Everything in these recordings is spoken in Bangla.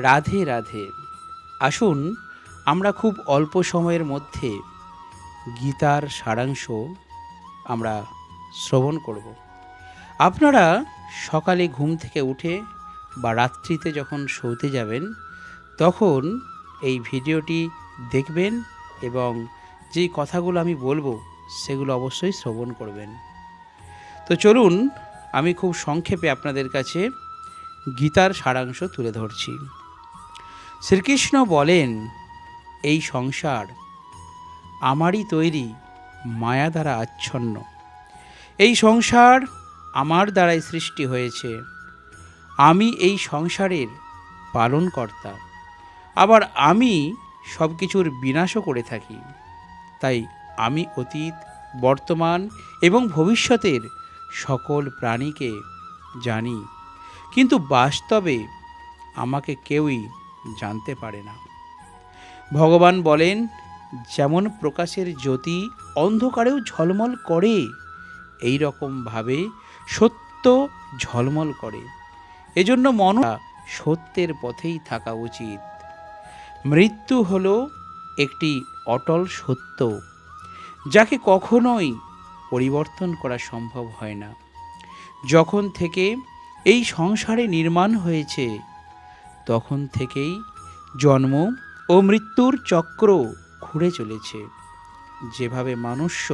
রাধে রাধে। আসুন আমরা খুব অল্প সময়ের মধ্যে গীতার সারাংশ আমরা শ্রবণ করব। আপনারা সকালে ঘুম থেকে উঠে বা রাত্রিতে যখন শোতে যাবেন তখন এই ভিডিওটি দেখবেন এবং যেই কথাগুলো আমি বলবো সেগুলো অবশ্যই শ্রবণ করবেন। তো চলুন আমি খুব সংক্ষেপে আপনাদের কাছে গীতার সারাংশ তুলে ধরছি। শ্রীকৃষ্ণ বলেন, এই সংসার আমারই তৈরি, মায়া দ্বারা আচ্ছন্ন। এই সংসার আমার দ্বারাই সৃষ্টি হয়েছে। আমি এই সংসারের পালনকর্তা, আবার আমি সব কিছুর বিনাশও করে থাকি। তাই আমি অতীত, বর্তমান এবং ভবিষ্যতের সকল প্রাণীকে জানি, কিন্তু বাস্তবে আমাকে কেউই জানতে পারে না। ভগবান বলেন, যেমন প্রকাশের জ্যোতি অন্ধকারেও ঝলমল করে, এই রকমভাবে সত্য ঝলমল করে। এজন্য মনটা সত্যের পথেই থাকা উচিত। মৃত্যু হলো একটি অটল সত্য, যাকে কখনোই পরিবর্তন করা সম্ভব হয় না। যখন থেকে এই সংসারে নির্মাণ হয়েছে তখন থেকেই জন্ম ও মৃত্যুর চক্র ঘুরে চলেছে। যেভাবে মনুষ্য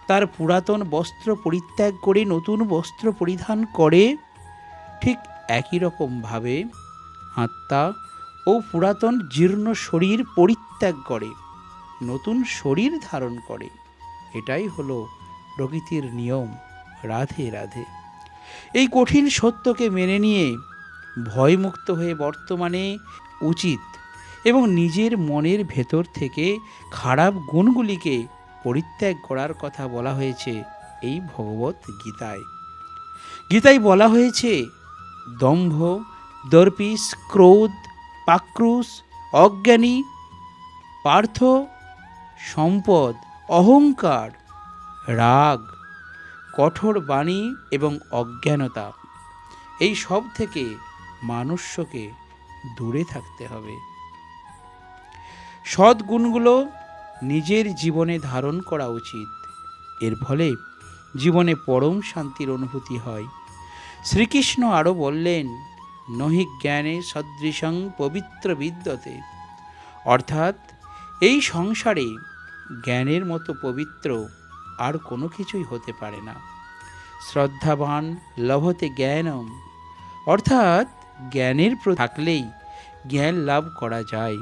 তার পুরাতন বস্ত্র পরিত্যাগ করে নতুন বস্ত্র পরিধান করে, ঠিক একই রকমভাবে আত্মা ও পুরাতন জীর্ণ শরীর পরিত্যাগ করে নতুন শরীর ধারণ করে। এটাই হলো প্রকৃতির নিয়ম। রাধে রাধে। এই কঠিন সত্যকে মেনে নিয়ে ভয়মুক্ত হয়ে বর্তমানে উচিত এবং নিজের মনের ভেতর থেকে খারাপ গুণগুলিকে পরিত্যাগ করার কথা বলা হয়েছে এই ভগবত গীতায়। গীতায় বলা হয়েছে, দম্ভ, দর্পিস, ক্রোধ, পাক্রুশ, অজ্ঞানী, পার্থ, সম্পদ, অহংকার, রাগ, কঠোর বাণী এবং অজ্ঞানতা, এই সব থেকে মানুষ্যকে দূরে থাকতে হবে। সদ্গুণগুলো নিজের জীবনে ধারণ করা উচিত। এর ফলে জীবনে পরম শান্তির অনুভূতি হয়। শ্রীকৃষ্ণ আরও বললেন, নহি জ্ঞানে সদৃশং পবিত্র বিদ্যতে, অর্থাৎ এই সংসারে জ্ঞানের মতো পবিত্র আর কোনো কিছুই হতে পারে না। শ্রদ্ধাবান লভতে জ্ঞানম, অর্থাৎ জ্ঞানের থাকলেই জ্ঞান লাভ করা যায়।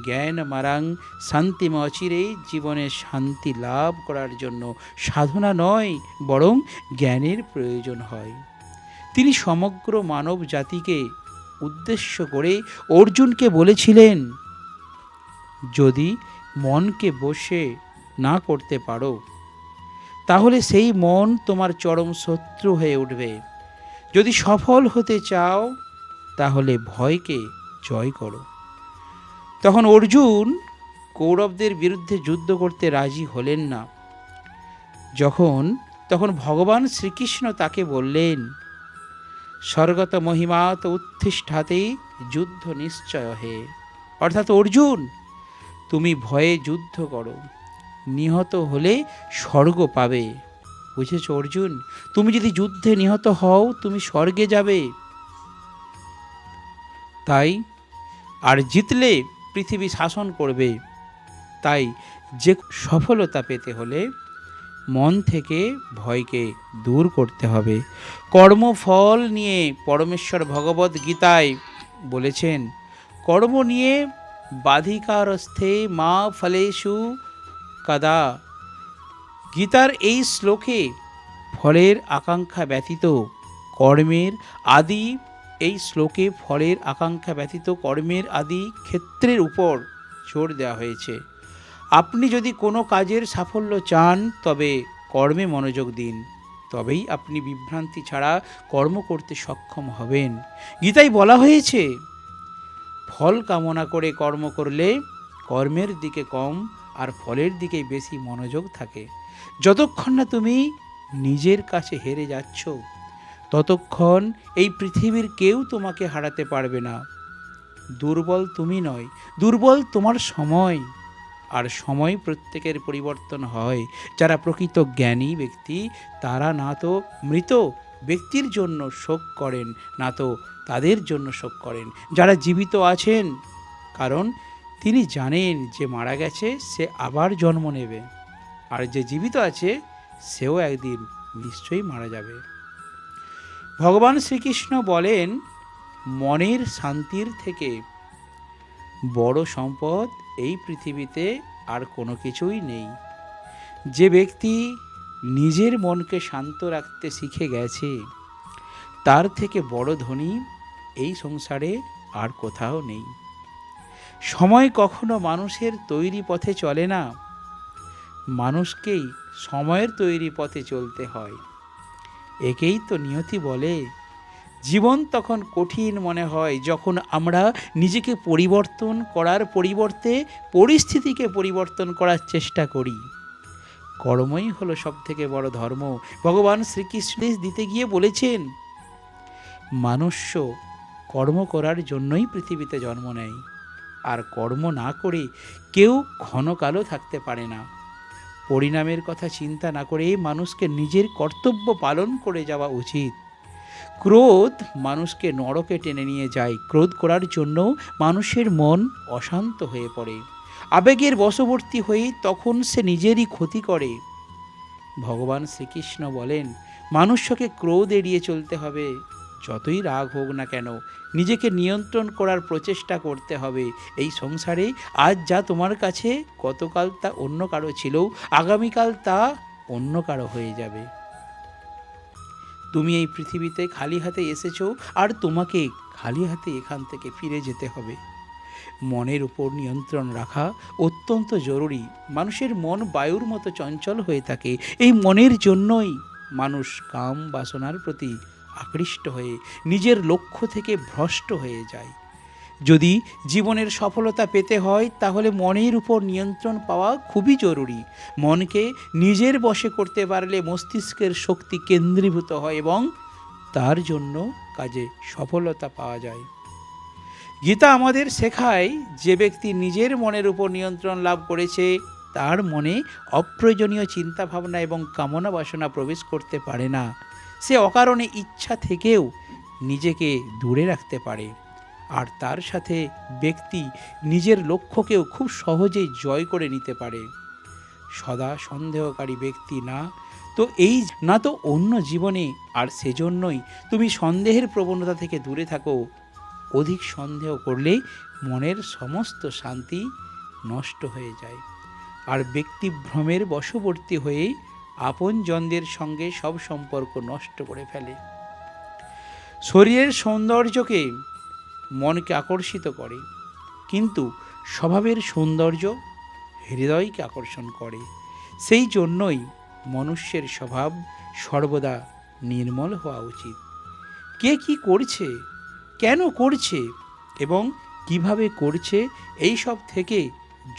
জ্ঞান মারাং শান্তিম অচিরে, জীবনে শান্তি লাভ করার জন্য সাধনা নয়, বরং জ্ঞানের প্রয়োজন হয়। তিনি সমগ্র মানব জাতিকে উদ্দেশ্য করে অর্জুনকে বলেছিলেন, যদি মনকে বশে না করতে পারো তাহলে সেই মন তোমার চরম শত্রু হয়ে উঠবে। যদি সফল হতে চাও তাহলে ভয়কে জয় করো। তখন অর্জুন কৌরবদের বিরুদ্ধে যুদ্ধ করতে রাজি হলেন না। তখন ভগবান শ্রীকৃষ্ণ তাকে বললেন, স্বর্গত মহিমাত উত্তিষ্ঠাতে যুদ্ধ নিশ্চয় হে, অর্থাৎ অর্জুন, তুমি ভয়ে যুদ্ধ করো, নিহত হলে স্বর্গ পাবে। বুঝেছো অর্জুন, তুমি যদি যুদ্ধে নিহত হও তুমি স্বর্গে যাবে। তাই আর জিতলে পৃথিবী শাসন করবে। তাই যে সফলতা পেতে হলে মন থেকে ভয়কে দূর করতে হবে। কর্মফল নিয়ে পরমেশ্বর ভগবত গীতায় বলেছেন, কর্ম নিয়ে বাধিকারস্থে মা ফলেষু কাদা। গীতার এই শ্লোকে ফলের আকাঙ্ক্ষা ব্যতীত কর্মের আদি ক্ষেত্রের উপর জোর দেওয়া হয়েছে। আপনি যদি কোনো কাজের সাফল্য চান তবে কর্মে মনোযোগ দিন, তবেই আপনি বিভ্রান্তি ছাড়া কর্ম করতে সক্ষম হবেন। গীতায় বলা হয়েছে, ফল কামনা করে কর্ম করলে কর্মের দিকে কম আর ফলের দিকে বেশি মনোযোগ থাকে। যতক্ষণ না তুমি নিজের কাছে হেরে যাচ্ছ ততক্ষণ এই পৃথিবীর কেউ তোমাকে হারাতে পারবে না। দুর্বল তুমি নয়, দুর্বল তোমার সময়। আর সময় প্রত্যেকের পরিবর্তন হয়। যারা প্রকৃত জ্ঞানী ব্যক্তি তারা না তো মৃত ব্যক্তির জন্য শোক করেন, না তো তাদের জন্য শোক করেন যারা জীবিত আছেন, কারণ তিনি জানেন যে মারা গেছে সে আবার জন্ম নেবে, আর যে জীবিত আছে সেও একদিন নিশ্চয়ই মারা যাবে। ভগবান শ্রীকৃষ্ণ বলেন, মনের শান্তির থেকে বড় সম্পদ এই পৃথিবীতে আর কোনো কিছুই নেই। যে ব্যক্তি নিজের মনকে শান্ত রাখতে শিখে গেছে তার থেকে বড় ধনী এই সংসারে আর কোথাও নেই। সময় কখনো মানুষের তৈরি পথে চলে না, মানুষকেই সময়ের তৈরি পথে চলতে হয়। একেই তো নিয়তি বলে। জীবন তখন কঠিন মনে হয় যখন আমরা নিজেকে পরিবর্তন করার পরিবর্তে পরিস্থিতিকে পরিবর্তন করার চেষ্টা করি। কর্মই হলো সব থেকে বড় ধর্ম। ভগবান শ্রীকৃষ্ণ দিতে গিয়ে বলেছেন, মনুষ্য কর্ম করার জন্যই পৃথিবীতে জন্ম নেয়, আর কর্ম না করে কেউ ক্ষণকালও থাকতে পারে না। পরিণামের কথা চিন্তা না করে মানুষকে নিজের কর্তব্য পালন করে যাওয়া উচিত। ক্রোধ মানুষকে নরকে টেনে নিয়ে যায়। ক্রোধ করার জন্য মানুষের মন অশান্ত হয়ে পড়ে, আবেগের বশবর্তী হয়ে তখন সে নিজেরই ক্ষতি করে। ভগবান শ্রীকৃষ্ণ বলেন, মানুষকে ক্রোধ এড়িয়ে চলতে হবে। যতই রাগ হোক না কেন নিজেকে নিয়ন্ত্রণ করার প্রচেষ্টা করতে হবে। এই সংসারে আজ যা তোমার কাছে গতকাল তা অন্য কারো ছিল, আগামীকাল তা অন্য কারো হয়ে যাবে। তুমি এই পৃথিবীতে খালি হাতে এসেছো, আর তোমাকে খালি হাতে এখান থেকে ফিরে যেতে হবে। মনের উপর নিয়ন্ত্রণ রাখা অত্যন্ত জরুরি। মানুষের মন বায়ুর মতো চঞ্চল হয়ে থাকে। এই মনের জন্যই মানুষ কাম বাসনার প্রতি আকৃষ্ট হয়ে নিজের লক্ষ্য থেকে ভ্রষ্ট হয়ে যায়। যদি জীবনের সফলতা পেতে হয় তাহলে মনের উপর নিয়ন্ত্রণ পাওয়া খুবই জরুরি। মনকে নিজের বশে করতে পারলে মস্তিষ্কের শক্তি কেন্দ্রীভূত হয় এবং তার জন্য কাজে সফলতা পাওয়া যায়। গীতা আমাদের শেখায়, যে ব্যক্তি নিজের মনের উপর নিয়ন্ত্রণ লাভ করেছে তার মনে অপ্রয়োজনীয় চিন্তা ভাবনা এবং কামনা বাসনা প্রবেশ করতে পারে না। সে অকারণে ইচ্ছা থেকেও নিজেকে দূরে রাখতে পারে, আর তার সাথে ব্যক্তি নিজের লক্ষ্যকেও খুব সহজেই জয় করে নিতে পারে। সদা সন্দেহকারী ব্যক্তি না তো অন্য জীবনে, আর সেজন্যই তুমি সন্দেহের প্রবণতা থেকে দূরে থাকো। অধিক সন্দেহ করলে মনের সমস্ত শান্তি নষ্ট হয়ে যায়, আর ব্যক্তি ভ্রমের বশবর্তী হয়ে আপনজনদের সঙ্গে সব সম্পর্ক নষ্ট করে ফেলে। শরীরের সৌন্দর্যকে মনকে আকর্ষিত করে, কিন্তু স্বভাবের সৌন্দর্য হৃদয়কে আকর্ষণ করে। সেই জন্যই মনুষ্যের স্বভাব সর্বদা নির্মল হওয়া উচিত। কে কি করছে, কেন করছে এবং কিভাবে করছে, এই সব থেকে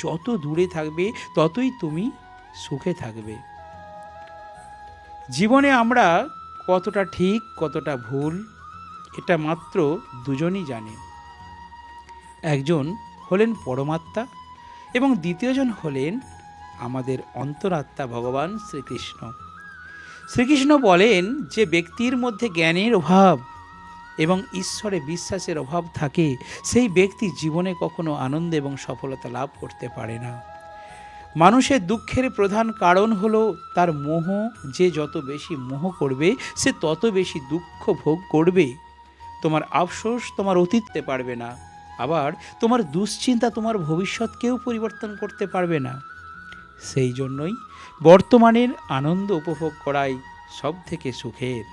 যত দূরে থাকবে ততই তুমি সুখে থাকবে। জীবনে আমরা কতটা ঠিক কতটা ভুল এটা মাত্র দুজনই জানে। একজন হলেন পরমাত্মা এবং দ্বিতীয়জন হলেন আমাদের অন্তরাত্মা ভগবান শ্রীকৃষ্ণ। শ্রীকৃষ্ণ বলেন, যে ব্যক্তির মধ্যে জ্ঞানের অভাব এবং ঈশ্বরে বিশ্বাসের অভাব থাকে সেই ব্যক্তি জীবনে কখনো আনন্দ এবং সফলতা লাভ করতে পারে না। মানুষের দুঃখের প্রধান কারণ হলো তার মোহ। যে যত বেশি মোহ করবে সে তত বেশি দুঃখ ভোগ করবে। তোমার আফসোস তোমার অতীতে পারবে না, আবার তোমার দুশ্চিন্তা তোমার ভবিষ্যৎকেও পরিবর্তন করতে পারবে না। সেই জন্যই বর্তমানের আনন্দ উপভোগ করাই সব থেকে সুখের।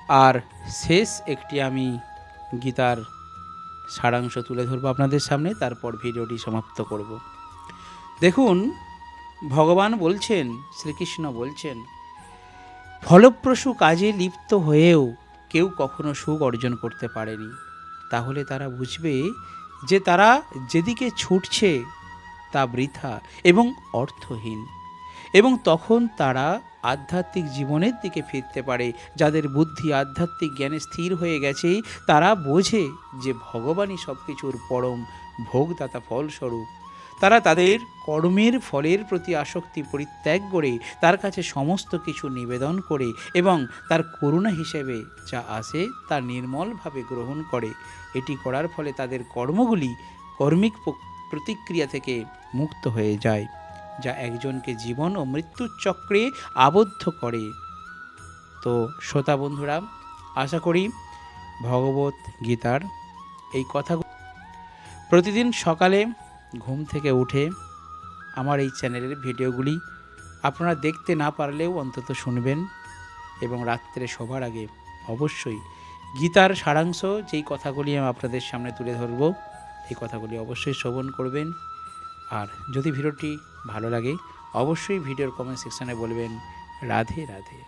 আর শেষ একটি আমি গীতার সারাংশ তুলে ধরবো আপনাদের সামনে, তারপর ভিডিওটি সমাপ্ত করব। দেখুন, ভগবান বলছেন, শ্রীকৃষ্ণ বলছেন, ফলপ্রসূ কাজে লিপ্ত হয়েও কেউ কখনো সুখ অর্জন করতে পারেনি। তাহলে তারা বুঝবে যে তারা যেদিকে ছুটছে তা বৃথা এবং অর্থহীন, এবং তখন তারা আধ্যাত্মিক জীবনের দিকে ফিরতে পারে। যাদের বুদ্ধি আধ্যাত্মিক জ্ঞানে স্থির হয়ে গেছে, তারা বোঝে যে ভগবানই সব কিছুর পরম ভোগদাতা ফলস্বরূপ। তারা তাদের কর্মের ফলের প্রতি আসক্তি পরিত্যাগ করে তার কাছে সমস্ত কিছু নিবেদন করে এবং তার করুণা হিসেবে যা আসে তা নির্মলভাবে গ্রহণ করে। এটি করার ফলে তাদের কর্মগুলি কর্মিক প্রতিক্রিয়া থেকে মুক্ত হয়ে যায়, যা একজনকে জীবন ও মৃত্যুর চক্রে আবদ্ধ করে। তো শ্রোতা বন্ধুরা, আশা করি ভগবত গীতার এই কথাগুলো প্রতিদিন সকালে ঘুম থেকে উঠে আমার এই চ্যানেলের ভিডিওগুলি আপনারা দেখতে না পারলেও অন্তত শুনবেন, এবং রাত্রে শোবার আগে অবশ্যই গীতার সারাংশ যেই কথাগুলি আমি আপনাদের সামনে তুলে ধরব, এই কথাগুলি অবশ্যই শ্রবণ করবেন। আর যদি ভিডিওটি ভালো লাগে অবশ্যই ভিডিওর কমেন্ট সেকশানে বলবেন রাধে রাধে।